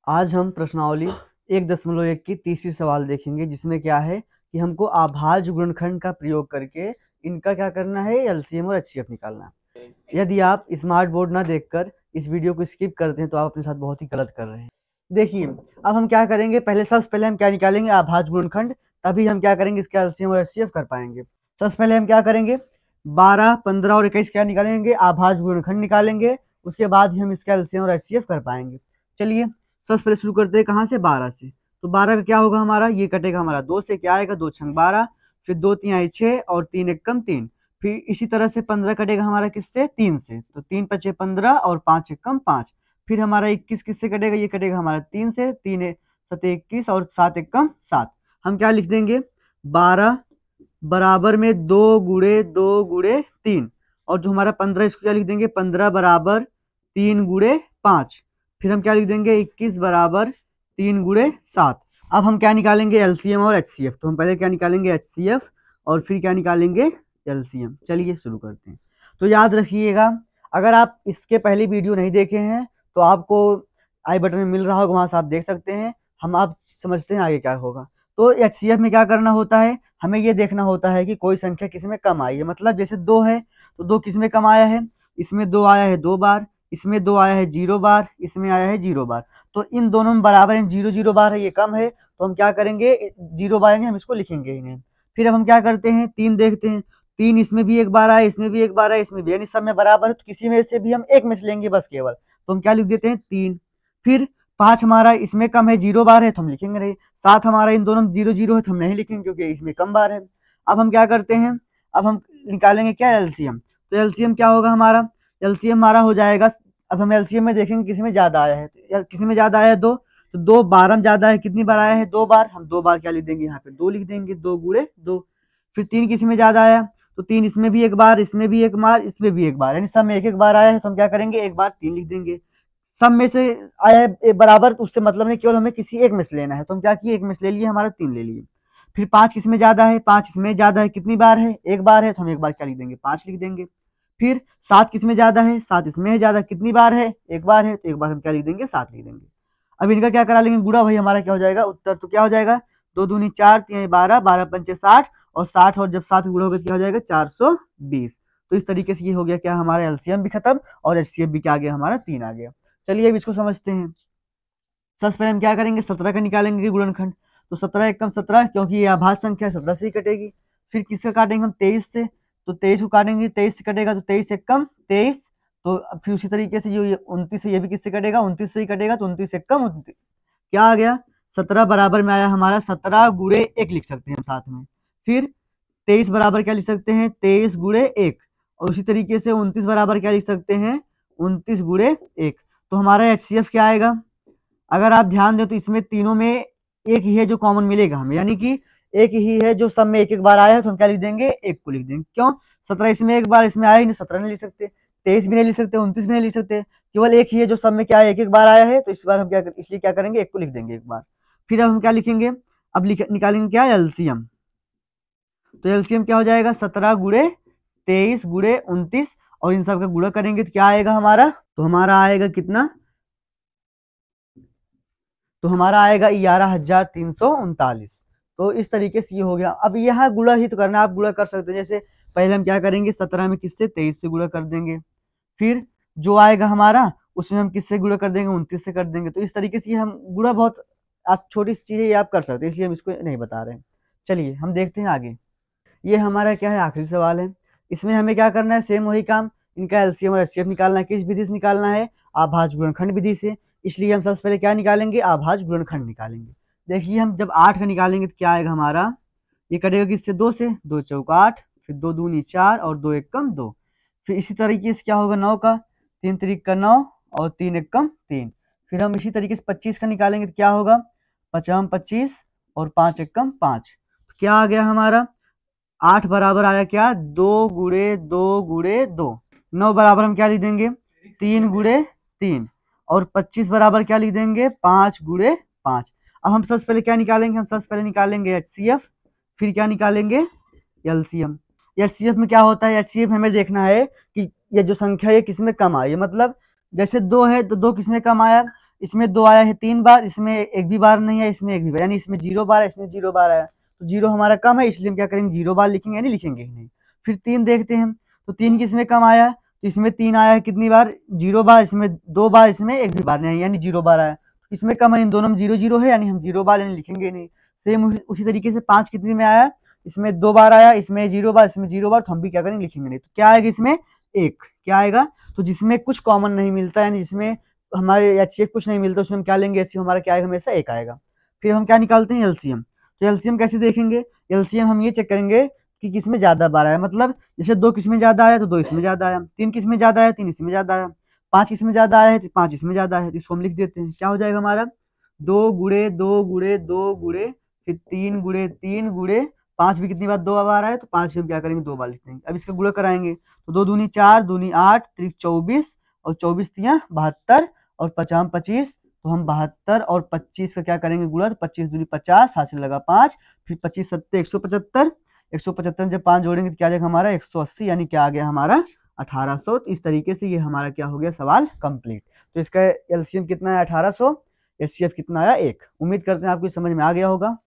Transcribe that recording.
आज हम प्रश्नावली 1.1 की तीसरी सवाल देखेंगे, जिसमें क्या है कि हमको अभाज्य गुणनखंड का प्रयोग करके इनका क्या करना है, एलसीएम और एचसीएफ निकालना है। यदि आप स्मार्ट बोर्ड ना देखकर इस वीडियो को स्किप करते हैं तो आप अपने साथ बहुत ही गलत कर रहे हैं। देखिए, अब हम क्या करेंगे, सबसे पहले हम क्या निकालेंगे, अभाज्य गुणनखंड। तभी हम क्या करेंगे, इसका एलसीएम और एचसीएफ कर पाएंगे। सबसे पहले हम क्या करेंगे, 12, 15 और 21 क्या निकालेंगे, अभाज्य गुणनखंड निकालेंगे। उसके बाद ही हम इसका एलसीएम और एचसीएफ कर पाएंगे। चलिए सबसे पहले शुरू करते हैं कहाँ से, 12 से। तो 12 का क्या होगा हमारा, ये कटेगा हमारा 2 से, क्या आएगा 2 छंग 12, फिर 2 3 आई 6 और 3 एक कम 3। फिर इसी तरह से 15 कटेगा हमारा किससे, 3 से, तो 3 पचे 15 और 5 एक कम 5। फिर हमारा 21 किससे कटेगा, ये कटेगा हमारा 3 से, 3 सते 21 और 7 एक कम 7। हम क्या लिख देंगे, 12 बराबर में 2 गुणे 2 गुणे 3, और जो हमारा 15 इसको क्या लिख देंगे, 15 बराबर 3 गुणे 5। फिर हम क्या लिख देंगे, 21 बराबर 3 गुणे 7। अब हम क्या निकालेंगे, एलसीएम और एचसीएफ। तो हम पहले क्या निकालेंगे, एचसीएफ, और फिर क्या निकालेंगे, एलसीएम। चलिए शुरू करते हैं। तो याद रखिएगा, अगर आप इसके पहले वीडियो नहीं देखे हैं तो आपको आई बटन में मिल रहा होगा, वहां से आप देख सकते हैं। आप समझते हैं आगे क्या होगा। तो एचसीएफ में क्या करना होता है, हमें ये देखना होता है कि कोई संख्या किसमें कम आई है। मतलब जैसे 2 है तो 2 किसमें कम आया है, इसमें 2 आया है 2 बार, इसमें 2 आया है 0 बार, इसमें आया है 0 बार। तो इन दोनों में बराबर है, 0 0 बार है, ये कम है, तो हम क्या करेंगे, 0 बार हम इसको लिखेंगे ही नहीं। फिर अब हम क्या करते हैं, 3 देखते हैं। 3 इसमें भी एक बार आया, इसमें भी एक बार आया, इसमें भी, यानी सब में बराबर है, तो किसी में से भी हम एक में से लेंगे बस केवल। तो हम क्या लिख देते हैं, 3। फिर 5 हमारा इसमें कम है, 0 बार है, तो हम लिखेंगे नहीं। 7 हमारा इन दोनों 0 0 है, तो हम नहीं लिखेंगे क्योंकि इसमें कम बार है। अब हम क्या करते हैं, अब हम निकालेंगे क्या, एलसीएम। तो एलसीएम क्या होगा हमारा, एलसीएम हमारा हो जाएगा, अब हम एलसीएम में देखेंगे किसी में ज्यादा आया है, किसी में ज्यादा आया है 2, तो 2 12 में ज्यादा है, कितनी बार आया है 2 बार, हम 2 बार क्या लिख देंगे, यहाँ पे 2 लिख देंगे, 2 गुणे 2। फिर 3 किसी में ज्यादा आया, तो 3 इसमें भी एक बार, इसमें भी एक बार, इसमें भी एक बार, यानी सब में एक एक बार आया है, तो हम क्या करेंगे, एक बार 3 लिख देंगे। सब में से आया है बराबर, तो उससे मतलब नहीं, केवल हमें किसी एक में से लेना है, तो हम क्या किए, एक में से ले लिए, हमारा 3 ले लिए। फिर 5 किसमें ज्यादा है, 5 इसमें ज्यादा है, कितनी बार है, एक बार है, तो हम एक बार क्या लिख देंगे, 5 लिख देंगे। फिर 7 किसमें ज्यादा है, 7 इसमें है ज्यादा, कितनी बार है, एक बार है, तो एक बार हम क्या लिख देंगे, 7 लिख देंगे। अब इनका क्या करा लेंगे, गुणा, भाई हमारा क्या हो जाएगा, उत्तर तो क्या हो जाएगा, 2 दूनी 4, 3 12, 12 पंचे 60, और 60 और जब 7 गुणा होगा क्या हो जाएगा, 420। तो इस तरीके से ये हो गया क्या, हमारा एलसीएम भी खत्म और एचसीएफ भी क्या आ गया, हमारा 3 आ गया। चलिए अब इसको समझते हैं। सबसे पहले हम क्या करेंगे, 17 का निकालेंगे गुणनखंड। तो 17 एक कम 17, क्योंकि ये अभाज्य संख्या 17 से ही कटेगी। फिर किसका काटेंगे हम, 23 से, तो 23 को काटेंगे, 23 से कटेगा, तो 23 एक कम 23। तो फिर उसी तरीके से जो 29 है, ये भी किससे कटेगा, 29 से ही कटेगा, तो 29 एक कम 29 क्या आ गया, 17 बराबर में आया हमारा 17 गुणे 1 लिख सकते हैं साथ में। फिर 23 बराबर क्या लिख सकते हैं, 23 गुणे 1, और उसी तरीके से 29 बराबर क्या लिख सकते हैं, 29 गुणे 1। तो हमारा एचसीएफ क्या आएगा, अगर आप ध्यान दें तो इसमें तीनों में एक ही है जो कॉमन मिलेगा हमें, यानी कि एक ही है जो सब में एक एक बार आया है, तो हम क्या लिख देंगे, एक को लिख देंगे। क्यों, 17 इसमें एक बार, इसमें आया ही नहीं, 17 नहीं लिख सकते, 23 भी नहीं लिख सकते, 29 भी नहीं लिख सकते, केवल एक ही है जो सब में क्या है, एक एक बार आया है, तो इस बार हम क्या इसलिए क्या करेंगे, एक को लिख देंगे एक बार। फिर अब हम क्या लिखेंगे, अब निकालेंगे क्या, एलसीएम। तो एलसीएम क्या हो जाएगा, 17 गुणे 23 गुणे 29, और इन सब का गुणा करेंगे तो क्या आएगा हमारा, तो हमारा आएगा कितना, तो हमारा आएगा 11,339। तो इस तरीके से ये हो गया। अब यह गुणा ही तो करना, आप गुणा कर सकते हैं। जैसे पहले हम क्या करेंगे, 17 में किससे, 23 से गुणा कर देंगे। फिर जो आएगा हमारा उसमें हम किससे गुणा कर देंगे, 29 से कर देंगे। तो इस तरीके से हम गुणा, बहुत छोटी सी चीज है, ये आप कर सकते हैं, इसलिए हम इसको नहीं बता रहे हैं। चलिए हम देखते हैं आगे। ये हमारा क्या है, आखिरी सवाल है। इसमें हमें क्या करना है, सेम वही काम, इनका एलसीएम और एचसीएफ निकालना है। किस विधि से निकालना है, अभाज्य गुणनखंड विधि से। इसलिए हम सबसे पहले क्या निकालेंगे, अभाज्य गुणनखंड निकालेंगे। देखिए हम जब 8 का निकालेंगे तो क्या आएगा हमारा, ये कटेगा किससे, 2 से, 2 चौक 8, फिर 2 दूनी 4 और 2 एक कम 2। फिर इसी तरीके से क्या होगा, 9 का, 3 त्रिक का 9 और 3 एक कम 3। फिर हम इसी तरीके से 25 का निकालेंगे तो क्या होगा, 5 25 और 5 एक कम 5। क्या आ गया हमारा, 8 बराबर आया क्या, 2 गुणे 2 गुणे 2। 9 बराबर हम क्या लिख देंगे, 3 गुणे 3, और 25 बराबर क्या लिख देंगे, 5 गुणे 5। अब हम सबसे पहले क्या निकालेंगे, हम सबसे पहले निकालेंगे एचसीएफ, फिर क्या निकालेंगे, एलसीएम। एचसीएफ में क्या होता है, एचसीएफ हमें देखना है कि ये जो संख्या है किसमें कम आई है। मतलब जैसे 2 है तो 2 किसमें कम आया, इसमें 2 आया है 3 बार, इसमें एक भी बार नहीं है, इसमें एक भी बार, यानी इसमें 0 बार है, इसमें 0 बार आया। तो 0 हमारा कम है, इसलिए हम क्या करेंगे 0 बार लिखेंगे, यानी लिखेंगे ही नहीं। फिर 3 देखते हैं, तो 3 किसमें कम आया, तो इसमें 3 आया है कितनी बार, 0 बार, इसमें 2 बार, इसमें एक भी बार नहीं, यानी 0 बार आया। इसमें कम है, इन दोनों में 0 0 है, यानी हम 0 बार यानी लिखेंगे नहीं। सेम उसी तरीके से 5 कितने में आया, इसमें 2 बार आया, इसमें 0 बार, इसमें 0 बार, तो हम भी क्या करेंगे लिखेंगे नहीं। तो क्या आएगा इसमें 1, क्या आएगा, तो जिसमें कुछ कॉमन नहीं मिलता, यानी जिसमें हमारे या चेक कुछ नहीं मिलता, उसमें हम क्या लेंगे, एलसीएम हमारा क्या आएगा, हमेशा 1 आएगा। फिर हम क्या निकालते हैं, एलसीएम। तो एलसीएम कैसे देखेंगे, एलसीएम हम ये चेक करेंगे कि किसमें ज्यादा बार आया, मतलब जैसे 2 किसमें ज्यादा आया तो 2 इसमें ज्यादा आया, 3 किसमें ज्यादा आया 3 इसमें ज्यादा आया, 5 किसमें ज्यादा आया है तो 5 इसमें ज्यादा है। तो इसको हम लिख देते हैं, क्या हो जाएगा हमारा 2 गुणे 2 गुणे 2 गुणे फिर 3 गुणे 3 गुणे 5 भी कितनी बार 2 बार आया, तो 5 हम क्या करेंगे 2 बार लिख देंगे। अब इसका गुणा कराएंगे, तो 2 दूनी 4 दूनी 8 3 24 और 24 तियां 72 और 50 25, तो हम 72 और 25 का क्या करेंगे गुणा, तो 25 दूनी 50, हाथ से लगा 5, फिर 25 सत्ते 175, 175 जब 5 जोड़ेंगे तो क्या आ जाएगा हमारा 180, यानी क्या आ गया हमारा 1800। तो इस तरीके से ये हमारा क्या हो गया सवाल कंप्लीट। तो इसका एलसीएम कितना है 1800, एचसीएफ कितना आया 1। उम्मीद करते हैं आपको समझ में आ गया होगा।